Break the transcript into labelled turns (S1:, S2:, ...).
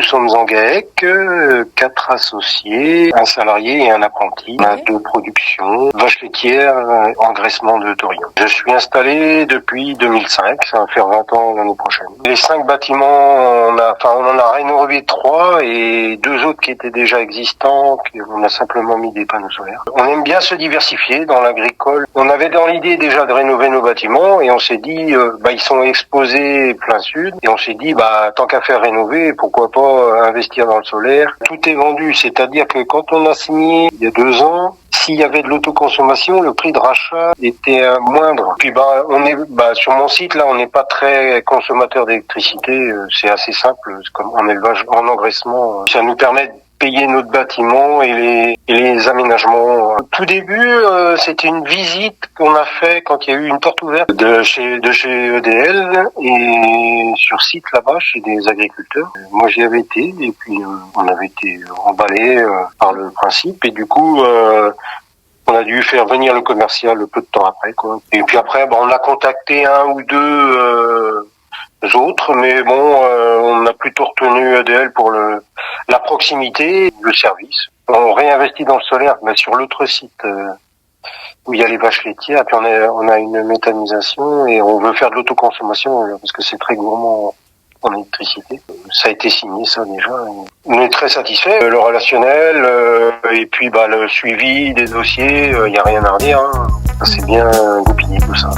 S1: nous sommes en GAEC, 4 associés, un salarié et un apprenti. On a 2 productions, vache laitière, engraissement de taurillon. Je suis installé depuis 2005, ça va faire 20 ans l'année prochaine. Les 5 bâtiments, on en a rénové 3 et 2 autres qui étaient déjà existants, on a simplement mis des panneaux solaires. On aime bien se diversifier dans l'agricole. On avait dans l'idée déjà de rénover nos bâtiments et on s'est dit, ils sont exposés plein sud et on s'est dit, tant qu'à faire rénover, pourquoi pas investir dans le solaire. Tout est vendu, c'est-à-dire que quand on a signé il y a 2 ans, s'il y avait de l'autoconsommation, le prix de rachat était moindre. Puis on est sur mon site là, on n'est pas très consommateur d'électricité, c'est assez simple, c'est comme en élevage, en engraissement, ça nous permet de payer notre bâtiment et les aménagements. Au tout début, c'était une visite qu'on a fait quand il y a eu une porte ouverte de chez EDL et sur site là-bas chez des agriculteurs. Moi, j'y avais été et puis on avait été emballé par le principe et du coup, on a dû faire venir le commercial peu de temps après, quoi. Et puis après, on a contacté 1 ou 2 autres, mais on a plutôt retenu EDL pour la proximité, le service. On réinvestit dans le solaire, mais sur l'autre site où il y a les vaches laitières, puis on a une méthanisation et on veut faire de l'autoconsommation parce que c'est très gourmand en électricité. Ça a été signé, ça déjà. On est très satisfait. Le relationnel et puis le suivi des dossiers, il y a rien à redire. Ça s'est bien goupillé tout ça.